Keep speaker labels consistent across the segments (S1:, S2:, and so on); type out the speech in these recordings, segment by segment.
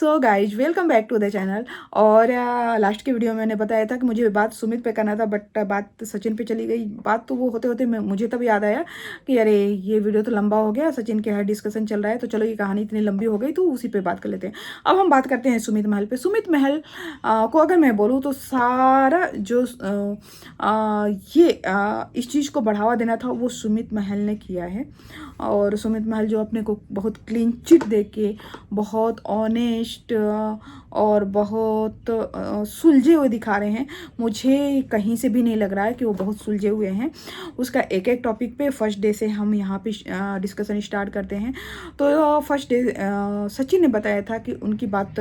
S1: So guys welcome back to the channel. और last के video में मैंने बताया था कि मुझे बात सुमित पे करना था, बट बात सचिन पे चली गई। बात तो वो होते होते मुझे तब याद आया कि अरे ये वीडियो तो लंबा हो गया, सचिन के हर डिस्कशन चल रहा है, तो चलो ये कहानी इतनी लंबी हो गई तो उसी पे बात कर लेते हैं। अब हम बात करते हैं सुमित महल पे। सुमित महल को अगर मैं बोलूँ तो सारा जो इस चीज़ को बढ़ावा देना था वो सुमित महल ने किया है। और सुमित महल जो अपने को बहुत क्लीन चिट दे के, बहुत ऑनेस्ट और बहुत सुलझे हुए दिखा रहे हैं। मुझे कहीं से भी नहीं लग रहा है कि वो बहुत सुलझे हुए हैं। उसका एक एक टॉपिक पे फर्स्ट डे से हम यहाँ पे डिस्कशन स्टार्ट करते हैं। तो फर्स्ट डे सचिन ने बताया था कि उनकी बात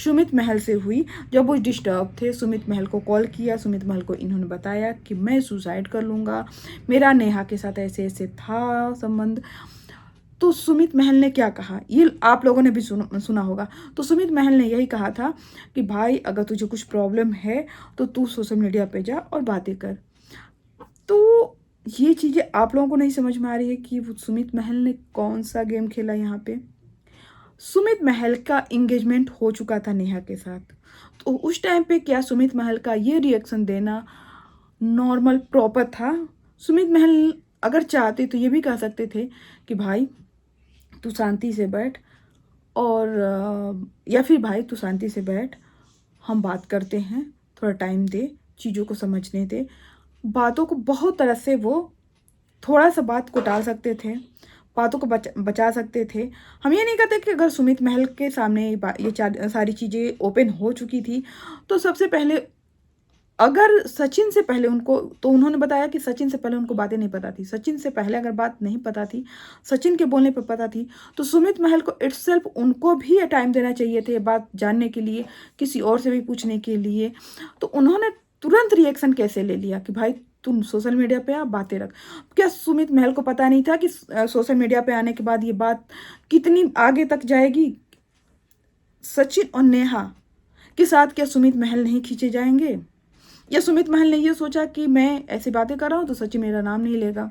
S1: सुमित महल से हुई। जब वो डिस्टर्ब थे, सुमित महल को कॉल किया, सुमित महल को इन्होंने बताया कि मैं सुसाइड कर लूँगा, मेरा नेहा के साथ ऐसे ऐसे था संबंध। तो सुमित महल ने क्या कहा, ये आप लोगों ने भी सुना होगा। तो सुमित महल ने यही कहा था कि भाई अगर तुझे कुछ प्रॉब्लम है तो तू सोशल मीडिया पे जा और बातें कर। तो ये चीज़ें आप लोगों को नहीं समझ में आ रही है कि वो सुमित महल ने कौन सा गेम खेला यहाँ पे। सुमित महल का इंगेजमेंट हो चुका था नेहा के साथ, तो उस टाइम पे क्या सुमित महल का ये रिएक्शन देना नॉर्मल प्रॉपर था? सुमित महल अगर चाहते तो ये भी कह सकते थे कि भाई तू शांति से बैठ, और या फिर भाई तू शांति से बैठ, हम बात करते हैं, थोड़ा टाइम दे, चीज़ों को समझने दे। बातों को बहुत तरह से वो थोड़ा सा बात को टाल सकते थे, बातों को बचा सकते थे। हम ये नहीं कहते कि अगर सुमित महल के सामने ये सारी चीज़ें ओपन हो चुकी थी तो सबसे पहले अगर सचिन से पहले उनको, तो उन्होंने बताया कि सचिन से पहले उनको बातें नहीं पता थी। सचिन से पहले अगर बात नहीं पता थी, सचिन के बोलने पर पता थी, तो सुमित महल को इटसेल्फ उनको भी ये टाइम देना चाहिए थे बात जानने के लिए, किसी और से भी पूछने के लिए। तो उन्होंने तुरंत रिएक्शन कैसे ले लिया कि भाई तुम सोशल मीडिया पे आ, बातें रख। क्या सुमित महल को पता नहीं था कि सोशल मीडिया पे आने के बाद ये बात कितनी आगे तक जाएगी? सचिन और नेहा के साथ क्या सुमित महल नहीं खींचे जाएंगे? या सुमित महल ने ये सोचा कि मैं ऐसी बातें कर रहा हूँ तो सचिन मेरा नाम नहीं लेगा?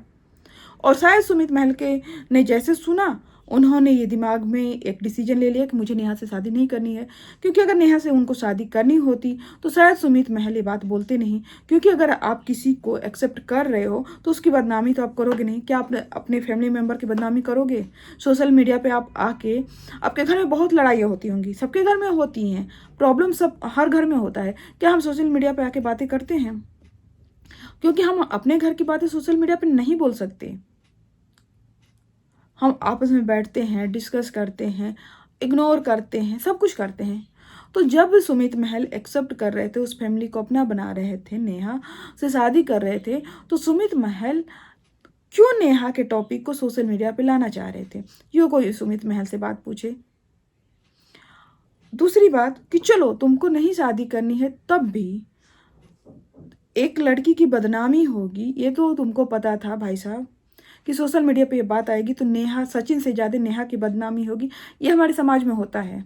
S1: और शायद सुमित महल के ने जैसे सुना, उन्होंने ये दिमाग में एक डिसीजन ले लिया कि मुझे नेहा से शादी नहीं करनी है। क्योंकि अगर नेहा से उनको शादी करनी होती तो शायद सुमित महल ये बात बोलते नहीं। क्योंकि अगर आप किसी को एक्सेप्ट कर रहे हो तो उसकी बदनामी तो आप करोगे नहीं। क्या आप अपने फैमिली मेम्बर की बदनामी करोगे? सोशल मीडिया पे आप आके, आपके घर में बहुत लड़ाइयाँ होती होंगी, सबके घर में होती हैं, प्रॉब्लम सब हर घर में होता है। क्या हम सोशल मीडिया पे आके बातें करते हैं? क्योंकि हम अपने घर की बातें सोशल मीडिया पे नहीं बोल सकते। हम आपस में बैठते हैं, डिस्कस करते हैं, इग्नोर करते हैं, सब कुछ करते हैं। तो जब सुमित महल एक्सेप्ट कर रहे थे, उस फैमिली को अपना बना रहे थे, नेहा से शादी कर रहे थे, तो सुमित महल क्यों नेहा के टॉपिक को सोशल मीडिया पे लाना चाह रहे थे? यो कोई सुमित महल से बात पूछे। दूसरी बात कि चलो तुमको नहीं शादी करनी है, तब भी एक लड़की की बदनामी होगी, ये तो तुमको पता था भाई साहब कि सोशल मीडिया पे ये बात आएगी तो नेहा, सचिन से ज़्यादा नेहा की बदनामी होगी। ये हमारे समाज में होता है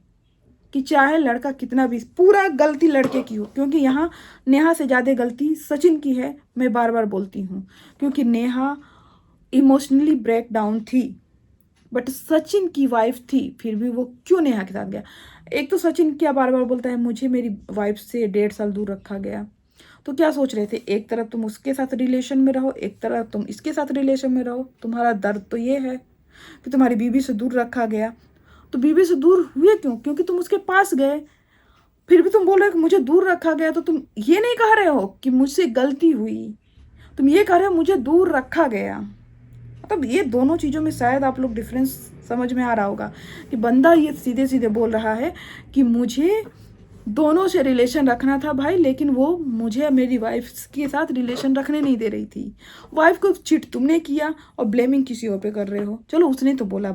S1: कि चाहे लड़का कितना भी, पूरा गलती लड़के की हो, क्योंकि यहाँ नेहा से ज़्यादा गलती सचिन की है। मैं बार बार बोलती हूँ, क्योंकि नेहा इमोशनली ब्रेक डाउन थी, बट सचिन की वाइफ थी, फिर भी वो क्यों नेहा के साथ गया? एक तो सचिन क्या बार बार बोलता है, मुझे मेरी वाइफ से 1.5 साल दूर रखा गया। तो क्या सोच रहे थे, एक तरफ तुम उसके साथ रिलेशन में रहो, एक तरफ तुम इसके साथ रिलेशन में रहो? तुम्हारा दर्द तो ये है कि तुम्हारी बीवी से दूर रखा गया। तो बीवी से दूर हुए क्यों? क्योंकि तुम उसके पास गए। फिर भी तुम बोल रहे हो कि मुझे दूर रखा गया, तो तुम ये नहीं कह रहे हो कि मुझसे गलती हुई, तुम ये कह रहे हो मुझे दूर रखा गया। मतलब ये दोनों चीज़ों में शायद आप लोग डिफरेंस समझ में आ रहा होगा कि बंदा ये सीधे सीधे बोल रहा है कि मुझे दोनों से रिलेशन रखना था भाई, लेकिन वो मुझे मेरी वाइफ के साथ रिलेशन रखने नहीं दे रही थी। वाइफ को चिट तुमने किया और ब्लेमिंग किसी और पे कर रहे हो। चलो उसने तो बोला,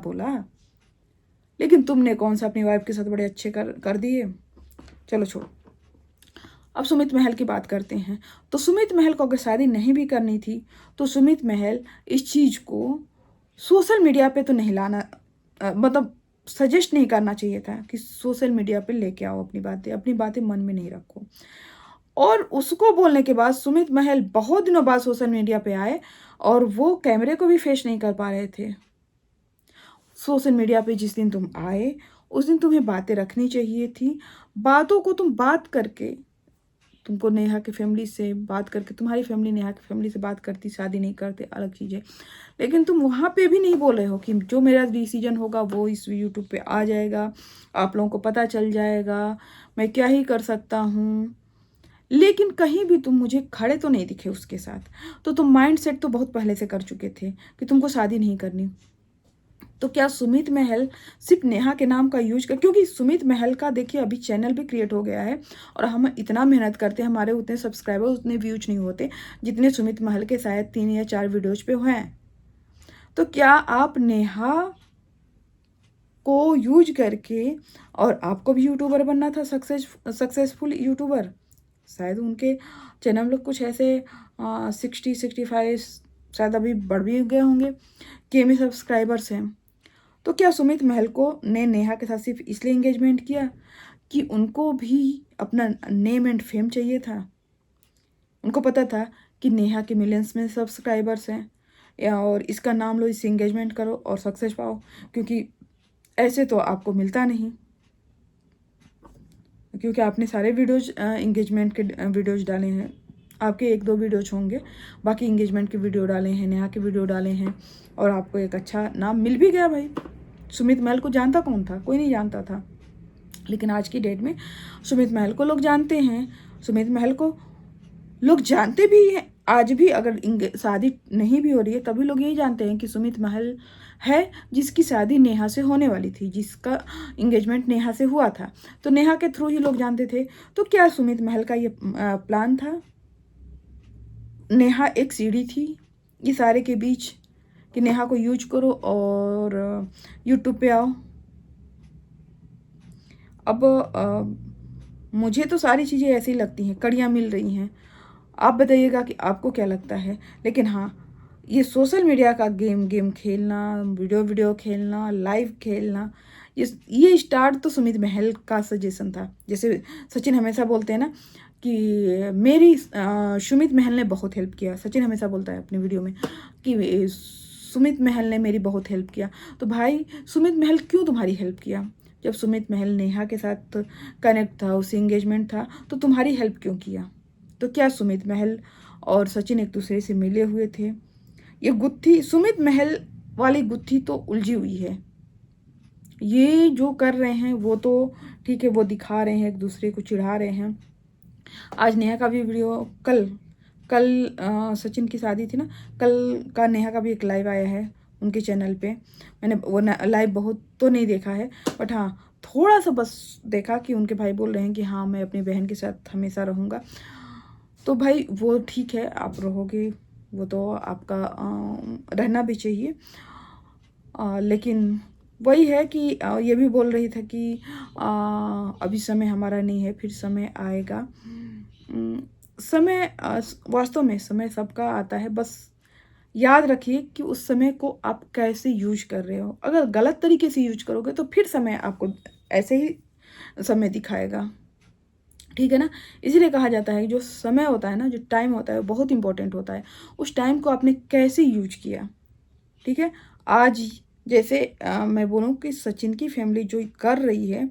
S1: लेकिन तुमने कौन सा अपनी वाइफ के साथ बड़े अच्छे कर दिए। चलो छोड़ो, अब सुमित महल की बात करते हैं। तो सुमित महल को अगर शादी नहीं भी करनी थी तो सुमित महल इस चीज़ को सोशल मीडिया पे तो नहीं लाना, मतलब सजेस्ट नहीं करना चाहिए था कि सोशल मीडिया पे लेके आओ अपनी बातें मन में नहीं रखो। और उसको बोलने के बाद सुमित महल बहुत दिनों बाद सोशल मीडिया पे आए और वो कैमरे को भी फेस नहीं कर पा रहे थे। सोशल मीडिया पे जिस दिन तुम आए उस दिन तुम्हें बातें रखनी चाहिए थी। बातों को तुम बात करके, तुमको नेहा की फैमिली से बात करके, तुम्हारी फैमिली नेहा की फैमिली से बात करती, शादी नहीं करते, अलग चीज़ है। लेकिन तुम वहाँ पे भी नहीं बोल रहे हो कि जो मेरा डिसीजन होगा वो इस यूट्यूब पे आ जाएगा, आप लोगों को पता चल जाएगा, मैं क्या ही कर सकता हूँ। लेकिन कहीं भी तुम मुझे खड़े तो नहीं दिखे उसके साथ। तो तुम माइंड सेट तो बहुत पहले से कर चुके थे कि तुमको शादी नहीं करनी। तो क्या सुमित महल सिर्फ नेहा के नाम का यूज कर, क्योंकि सुमित महल का देखिए अभी चैनल भी क्रिएट हो गया है और हम इतना मेहनत करते हैं, हमारे उतने सब्सक्राइबर उतने व्यूज नहीं होते जितने सुमित महल के शायद 3 या 4 वीडियोज पे हैं। तो क्या आप नेहा को यूज करके, और आपको भी यूट्यूबर बनना था, सक्सेसफुल यूट्यूबर, शायद उनके चैनल में कुछ ऐसे 60-65 शायद अभी बढ़ भी गए होंगे के सब्सक्राइबर्स हैं। तो क्या सुमित महल को ने नेहा के साथ सिर्फ इसलिए एंगेजमेंट किया कि उनको भी अपना नेम एंड फेम चाहिए था? उनको पता था कि नेहा के मिलियंस में सब्सक्राइबर्स हैं और इसका नाम लो, इससे एंगेजमेंट करो और सक्सेस पाओ, क्योंकि ऐसे तो आपको मिलता नहीं, क्योंकि आपने सारे वीडियोज एंगेजमेंट के वीडियोज डाले हैं। आपके 1-2 वीडियोज होंगे, बाकी एंगेजमेंट के वीडियो डाले हैं, नेहा के वीडियो डाले हैं और आपको एक अच्छा नाम मिल भी गया। भाई सुमित महल को जानता कौन था? कोई नहीं जानता था। लेकिन आज की डेट में सुमित महल को लोग जानते हैं, सुमित महल को लोग जानते भी हैं। आज भी अगर शादी नहीं भी हो रही है तभी लोग यही जानते हैं कि सुमित महल है जिसकी शादी नेहा से होने वाली थी, जिसका एंगेजमेंट नेहा से हुआ था। तो नेहा के थ्रू ही लोग जानते थे। तो क्या सुमित महल का ये प्लान था? नेहा एक सीढ़ी थी ये सारे के बीच कि नेहा को यूज करो और यूट्यूब पे आओ। अब मुझे तो सारी चीज़ें ऐसी लगती हैं, कड़ियाँ मिल रही हैं। आप बताइएगा कि आपको क्या लगता है। लेकिन हाँ, ये सोशल मीडिया का गेम खेलना, वीडियो खेलना, लाइव खेलना, ये स्टार्ट तो सुमित महल का सजेशन था। जैसे सचिन हमेशा बोलते हैं ना कि मेरी सुमित महल ने बहुत हेल्प किया। सचिन हमेशा बोलता है अपनी वीडियो में कि सुमित महल ने मेरी बहुत हेल्प किया। तो भाई सुमित महल क्यों तुम्हारी हेल्प किया? जब सुमित महल नेहा के साथ कनेक्ट था, उससे एंगेजमेंट था, तो तुम्हारी हेल्प क्यों किया? तो क्या सुमित महल और सचिन एक दूसरे से मिले हुए थे? ये गुत्थी, सुमित महल वाली गुत्थी तो उलझी हुई है। ये जो कर रहे हैं वो तो ठीक है, वो दिखा रहे हैं, एक दूसरे को चिढ़ा रहे हैं। आज नेहा का भी वीडियो, कल सचिन की शादी थी ना, कल का नेहा का भी एक लाइव आया है उनके चैनल पे। मैंने वो लाइव बहुत तो नहीं देखा है, बट हाँ थोड़ा सा बस देखा कि उनके भाई बोल रहे हैं कि हाँ मैं अपनी बहन के साथ हमेशा रहूँगा। तो भाई वो ठीक है, आप रहोगे, वो तो आपका रहना भी चाहिए। लेकिन वही है कि ये भी बोल रही था कि अभी समय हमारा नहीं है, फिर समय आएगा। समय वास्तव में समय सबका आता है, बस याद रखिए कि उस समय को आप कैसे यूज कर रहे हो। अगर गलत तरीके से यूज करोगे तो फिर समय आपको ऐसे ही समय दिखाएगा, ठीक है ना। इसीलिए कहा जाता है जो समय होता है ना, जो टाइम होता है बहुत इंपॉर्टेंट होता है। उस टाइम को आपने कैसे यूज किया, ठीक है। आज जैसे मैं बोलूँ कि सचिन की फैमिली जो कर रही है,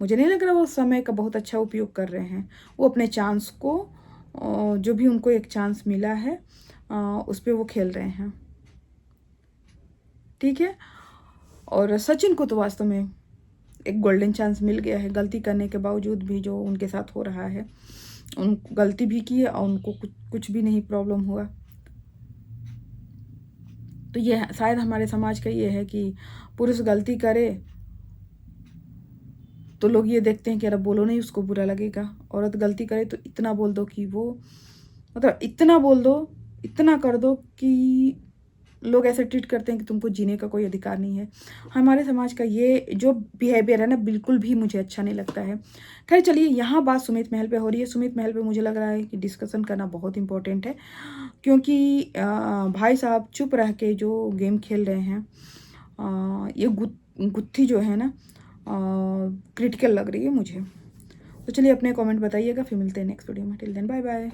S1: मुझे नहीं लग रहा वो समय का बहुत अच्छा उपयोग कर रहे हैं। वो अपने चांस को, जो भी उनको एक चांस मिला है, उस पर वो खेल रहे हैं, ठीक है। और सचिन को तो वास्तव में एक गोल्डन चांस मिल गया है। गलती करने के बावजूद भी जो उनके साथ हो रहा है, उन गलती भी की है और उनको कुछ भी नहीं प्रॉब्लम हुआ। तो ये शायद हमारे समाज का ये है कि पुरुष गलती करे तो लोग ये देखते हैं कि अरे बोलो नहीं, उसको बुरा लगेगा। औरत गलती करे तो इतना बोल दो कि वो, मतलब इतना बोल दो, इतना कर दो कि लोग ऐसे ट्रीट करते हैं कि तुमको जीने का कोई अधिकार नहीं है। हमारे समाज का ये जो बिहेवियर है ना, बिल्कुल भी मुझे अच्छा नहीं लगता है। खैर चलिए, यहाँ बात सुमित महल पे हो रही है। सुमित महल पे मुझे लग रहा है कि डिस्कशन करना बहुत इंपॉर्टेंट है, क्योंकि भाई साहब चुप रह के जो गेम खेल रहे हैं, ये गुत्थी जो है ना क्रिटिकल लग रही है मुझे। तो चलिए अपने कमेंट बताइएगा, फिर मिलते हैं नेक्स्ट वीडियो में। Till then bye bye.